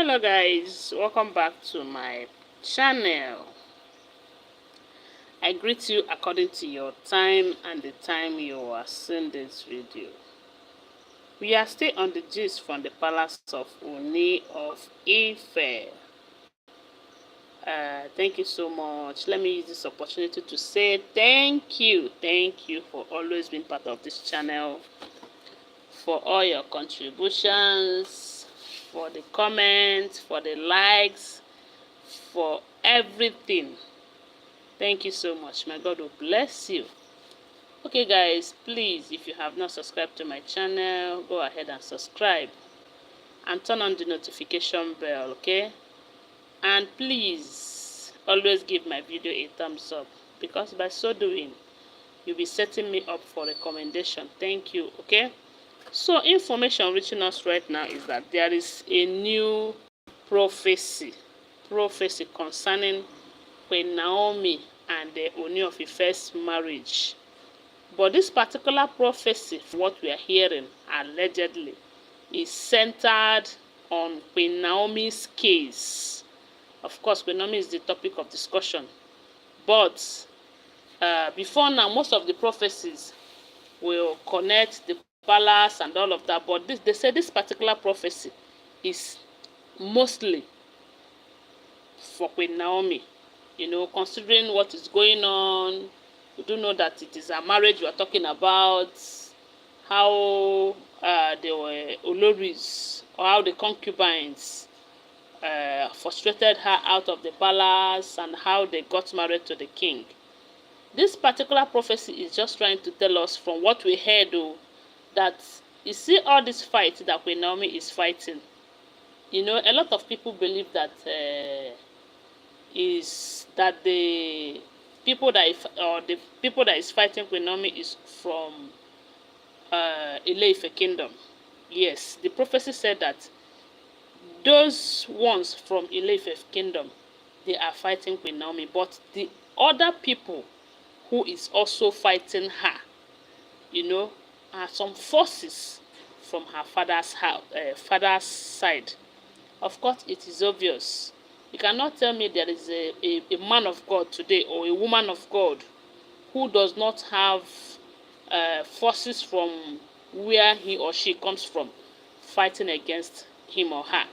Hello guys, welcome back to my channel. I greet you according to your time and the time you are seeing this video. We are still on the gist from the palace of Oni of Ife. Thank you so much. Let me use this opportunity to say thank you. Thank you for always being part of this channel, for all your contributions, for the comments, for the likes, for everything. Thank you so much. My God will bless you. Okay guys, please, if you have not subscribed to my channel, go ahead and subscribe and turn on the notification bell, okay? And please always give my video a thumbs up, because by so doing you'll be setting me up for recommendation. Thank you. Okay, so information reaching us right now is that there is a new prophecy concerning Queen Naomi and the Oni of Ife's marriage. But this particular prophecy, what we are hearing allegedly, is centered on Queen Naomi's case. Of course, Queen Naomi is the topic of discussion. But before now, most of the prophecies will connect the palace and all of that. But they say this particular prophecy is mostly for Queen Naomi. You know, considering what is going on, we do know that it is a marriage we are talking about, how they were Oloris, or how the concubines frustrated her out of the palace, and how they got married to the king. This particular prophecy is just trying to tell us from what we heard, though, that you see all this fight that Queen Naomi is fighting. You know, a lot of people believe that the people that is fighting Queen Naomi is from Ile-Ife kingdom. Yes, the prophecy said that those ones from Ile-Ife kingdom, they are fighting Queen Naomi, but the other people who is also fighting her, you know, are some forces from her father's house, father's side. Of course, it is obvious. You cannot tell me there is a man of God today or a woman of God who does not have forces from where he or she comes from fighting against him or her.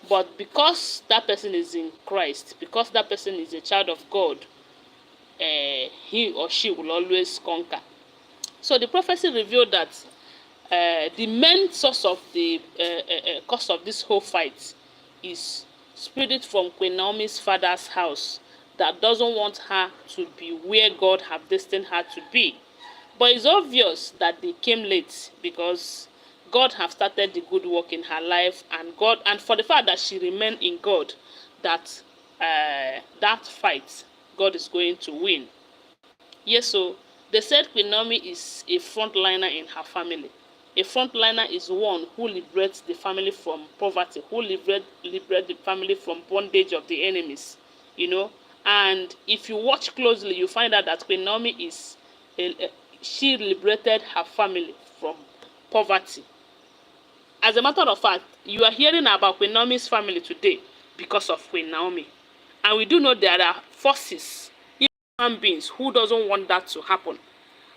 But because that person is in Christ, because that person is a child of God, he or she will always conquer. So the prophecy revealed that the main source of the cause of this whole fight is spirit from Queen Naomi's father's house that doesn't want her to be where God have destined her to be. But it's obvious that they came late, because God have started the good work in her life, and for the fact that she remained in God, that that fight God is going to win. Yes, so they said Queen Naomi is a frontliner in her family. A frontliner is one who liberates the family from poverty, who liberate the family from bondage of the enemies, you know. And if you watch closely, you find out that Queen Naomi she liberated her family from poverty. As a matter of fact, you are hearing about Queen Naomi's family today because of Queen Naomi. And we do know there are forces, human beings, who doesn't want that to happen.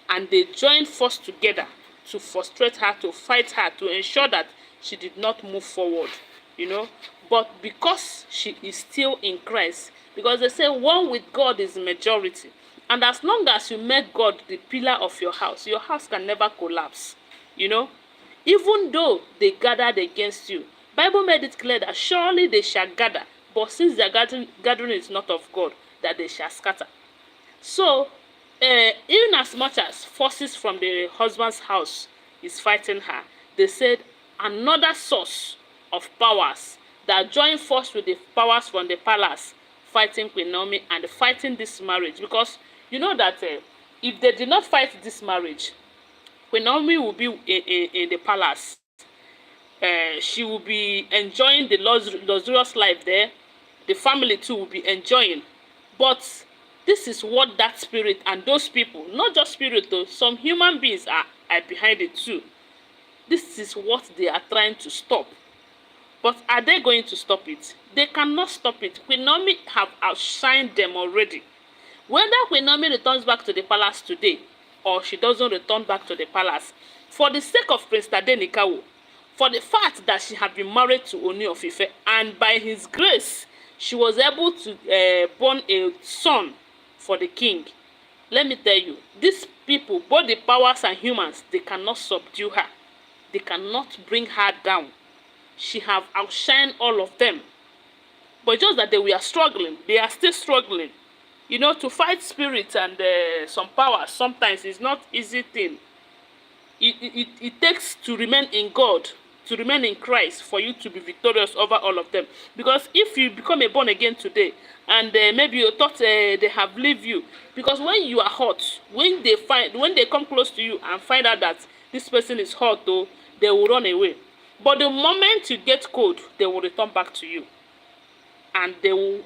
And they joined force together to frustrate her, to fight her, to ensure that she did not move forward, you know. But because she is still in Christ, because they say one with God is majority. And as long as you make God the pillar of your house can never collapse, you know. Even though they gathered against you, Bible made it clear that surely they shall gather, but since their gathering is not of God, that they shall scatter. So, even as much as forces from the husband's house is fighting her, they said another source of powers that join force with the powers from the palace fighting Queen Naomi and fighting this marriage. Because you know that if they did not fight this marriage, Queen Naomi will be in the palace. She will be enjoying the luxurious life there. The family too will be enjoying. But this is what that spirit and those people, not just spirit though, some human beings are behind it too. This is what they are trying to stop. But are they going to stop it? They cannot stop it. Queen Naomi have outshined them already. Whether Queen Naomi returns back to the palace today or she doesn't return back to the palace, for the sake of Prince Tadenikawo, for the fact that she had been married to Oni of Ife, and by his grace, she was able to born a son for the king. Let me tell you, these people, both the powers and humans, they cannot subdue her. They cannot bring her down. She have outshined all of them. But just that they were struggling, they are still struggling. You know, to fight spirits and some powers sometimes is not easy thing. It takes to remain in God, to remain in Christ, for you to be victorious over all of them. Because if you become a born again today, and maybe you thought they have leave you, because when you are hot, when they come close to you and find out that this person is hot, though, they will run away. But the moment you get cold, they will return back to you. And they will,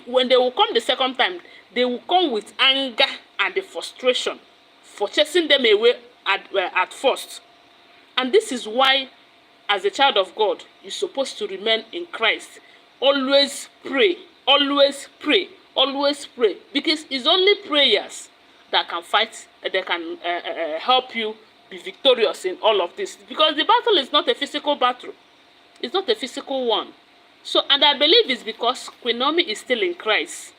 when they will come the second time, they will come with anger and the frustration for chasing them away at first. And this is why, as a child of God, you're supposed to remain in Christ. Always pray, always pray, always pray. Because it's only prayers that can fight, that can help you be victorious in all of this. Because the battle is not a physical battle. It's not a physical one. So, and I believe it's because Queen Naomi is still in Christ.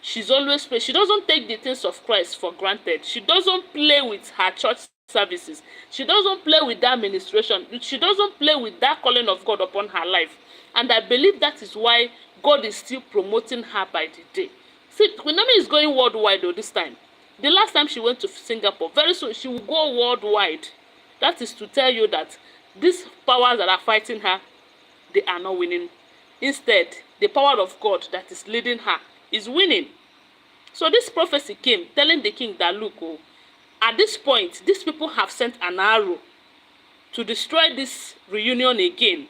She's always praying. She doesn't take the things of Christ for granted. She doesn't play with her church services. She doesn't play with that ministration. She doesn't play with that calling of God upon her life. And I believe that is why God is still promoting her by the day. See, Queen Naomi is going worldwide though this time. The last time she went to Singapore, very soon she will go worldwide. That is to tell you that these powers that are fighting her, they are not winning. Instead, the power of God that is leading her is winning. So this prophecy came telling the king that, look, oh, at this point, these people have sent an arrow to destroy this reunion again.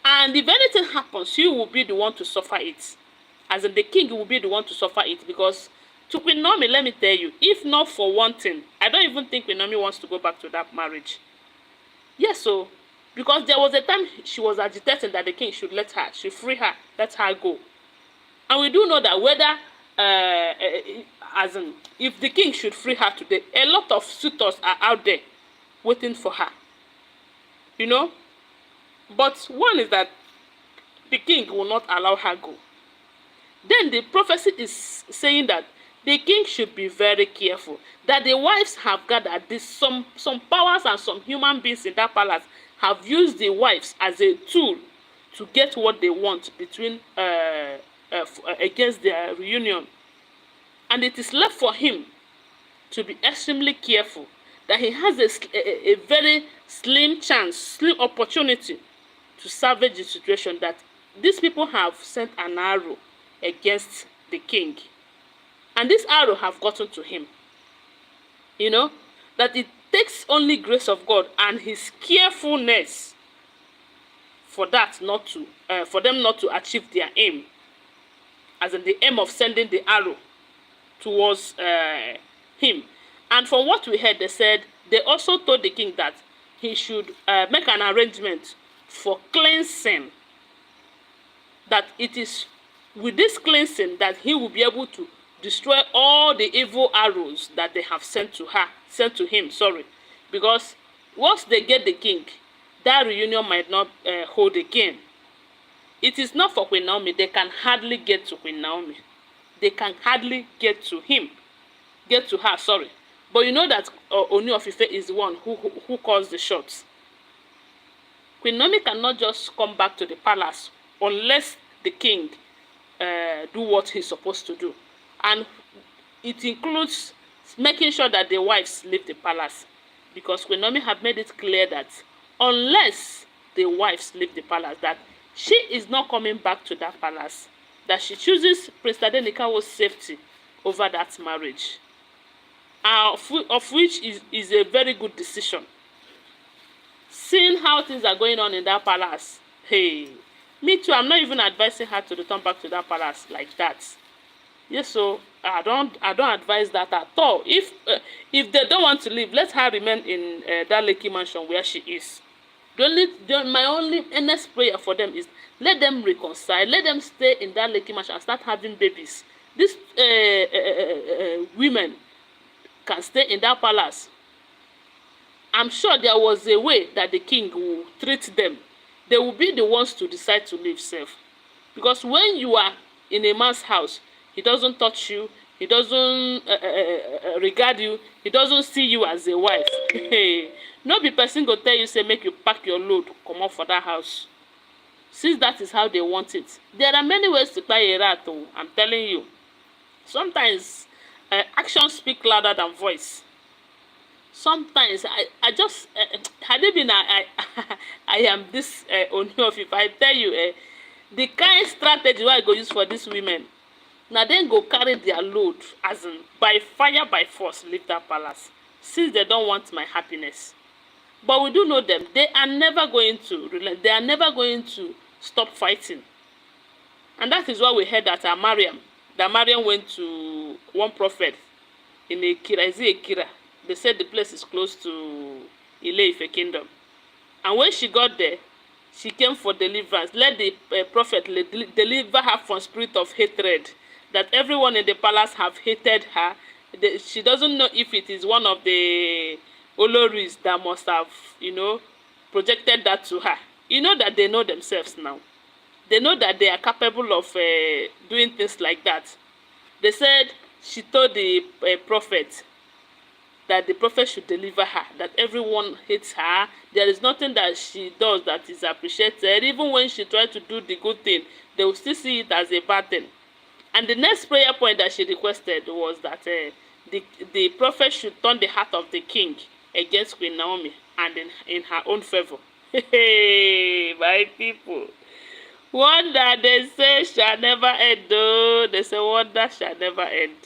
And if anything happens, you will be the one to suffer it. As in, the king will be the one to suffer it. Because to Queen Naomi, let me tell you, if not for one thing, I don't even think Queen Naomi wants to go back to that marriage. Yes, so because there was a time she was agitating that the king should let her, should free her, let her go. And we do know that whether, as in, if the king should free her today, a lot of suitors are out there waiting for her. You know? But one is that the king will not allow her go. Then the prophecy is saying that the king should be very careful. That the wives have gathered this, some powers and some human beings in that palace have used the wives as a tool to get what they want between against their reunion. And it is left for him to be extremely careful, that he has a very slim chance, slim opportunity to salvage the situation, that these people have sent an arrow against the king. And this arrow have gotten to him. You know, that it takes only grace of God and his carefulness for that not to, for them not to achieve their aim. As in the aim of sending the arrow towards him. And from what we heard, they said, they also told the king that he should make an arrangement for cleansing. That it is with this cleansing that he will be able to destroy all the evil arrows that they have sent to him, because once they get the king, that reunion might not hold again. It is not for Queen Naomi. They can hardly get to Queen Naomi. They can hardly get to her, But you know that Oni of Ife is the one who calls the shots. Queen Naomi cannot just come back to the palace unless the king do what he's supposed to do. And it includes making sure that the wives leave the palace. Because Queen Naomi have made it clear that unless the wives leave the palace, that she is not coming back to that palace. That she chooses Prince Tadenikawo's safety over that marriage. Of which is a very good decision. Seeing how things are going on in that palace, hey, me too, I'm not even advising her to return back to that palace like that. Yes, so I don't advise that at all. If they don't want to leave, let her remain in that Lekki mansion where she is. My only earnest prayer for them is let them reconcile, let them stay in that Lekki mansion and start having babies. These women can stay in that palace. I'm sure there was a way that the king will treat them. They will be the ones to decide to leave safe. Because when you are in a man's house, he doesn't touch you, he doesn't regard you, he doesn't see you as a wife. No be person go tell you say make you pack your load comot for that house. Since that is how they want it. There are many ways to tie a rat, oh, I'm telling you. Sometimes actions speak louder than voice. Sometimes I just had it been I am this Ooni of Ife, I tell you the kind strategy wey I go use for these women, na dem go carry their load as in by fire by force leave that palace since they don't want my happiness. But we do know them. They are never going to relent. They are never going to stop fighting. And that is why we heard that Mariam went to one prophet in Ekira. Is it Ekira? They said the place is close to Ile-Ife kingdom. And when she got there, she came for deliverance. Let the prophet deliver her from spirit of hatred. That everyone in the palace have hated her. She doesn't know if it is one of the Oloris that must have, projected that to her. You know that they know themselves now. They know that they are capable of doing things like that. They said she told the prophet that the prophet should deliver her, that everyone hates her. There is nothing that she does that is appreciated. Even when she tried to do the good thing, they will still see it as a bad thing. And the next prayer point that she requested was that the prophet should turn the heart of the king against Queen Naomi and in her own favor. Hey, my people. Wonder, they say, shall never end, though. They say, wonder shall never end.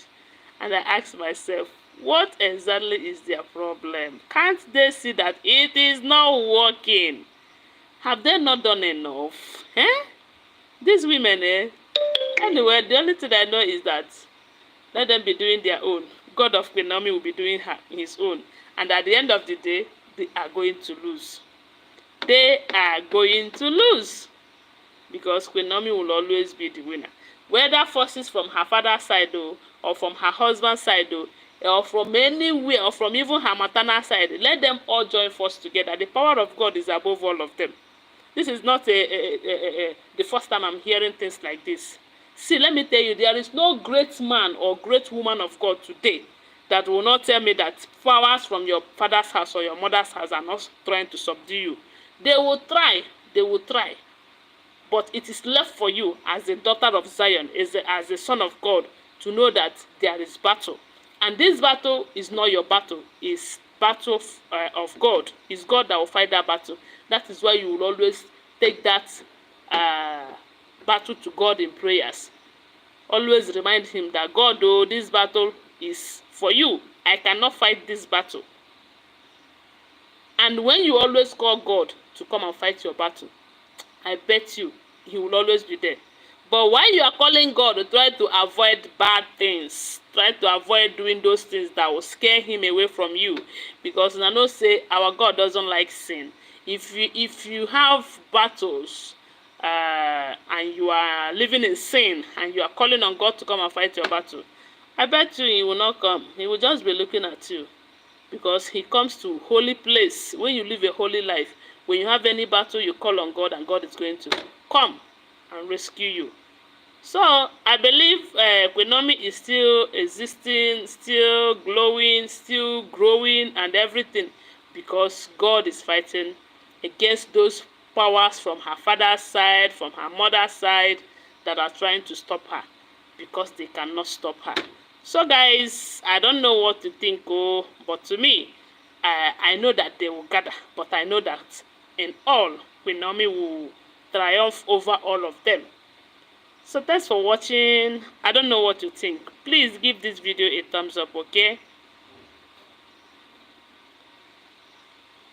And I ask myself, what exactly is their problem? Can't they see that it is not working? Have they not done enough? These women, Anyway, the only thing I know is that let them be doing their own. God of Queen Naomi will be doing his own. And at the end of the day, they are going to lose. They are going to lose. Because Queen Naomi will always be the winner. Whether forces from her father's side or from her husband's side or from anywhere or from even her maternal side, let them all join force together. The power of God is above all of them. This is not the first time I'm hearing things like this. See, let me tell you, there is no great man or great woman of God today that will not tell me that powers from your father's house or your mother's house are not trying to subdue you. They will try. They will try. But it is left for you as a daughter of Zion, as a son of God, to know that there is battle. And this battle is not your battle. It's battle of God. It's God that will fight that battle. That is why you will always take that battle to God in prayers. Always remind him that God, this battle is for you. I cannot fight this battle. And when you always call God to come and fight your battle, I bet you he will always be there. But while you are calling God to try to avoid bad things, try to avoid doing those things that will scare him away from you, because I know say our God doesn't like sin. If you have battles and you are living in sin and you are calling on God to come and fight your battle, I bet you he will not come. He will just be looking at you, because he comes to holy place. When you live a holy life, when you have any battle, you call on God and God is going to come and rescue you. So I believe Queen Naomi is still existing, still glowing, still growing and everything, because God is fighting against those powers from her father's side, from her mother's side, that are trying to stop her, because they cannot stop her. So guys, I don't know what to think, but to me, I know that they will gather, but I know that in all, Queen Naomi will triumph over all of them. So thanks for watching. I don't know what you think. Please give this video a thumbs up, okay?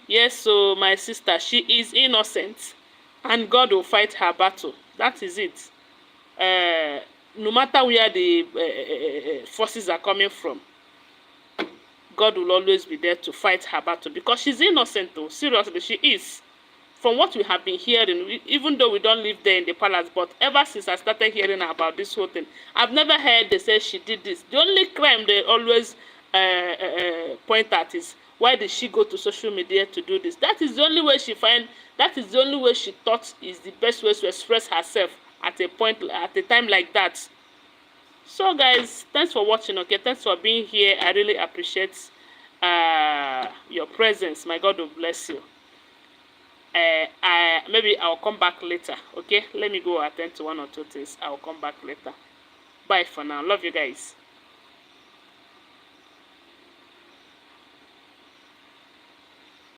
Yes, so my sister, she is innocent and God will fight her battle. That is it. No matter where the forces are coming from, God will always be there to fight her battle, because she's innocent though. Seriously, she is. from what we have been hearing, even though we don't live there in the palace, but ever since I started hearing about this whole thing, I've never heard they say she did this. The only crime they always point at is, why did she go to social media to do this? That is the only way that is the only way she thought is the best way to express herself at a time like that. So guys, thanks for watching. Okay, thanks for being here. I really appreciate your presence. My God will bless you. Maybe I'll come back later. Okay, let me go attend to one or two things. I'll come back later. Bye for now. Love you guys.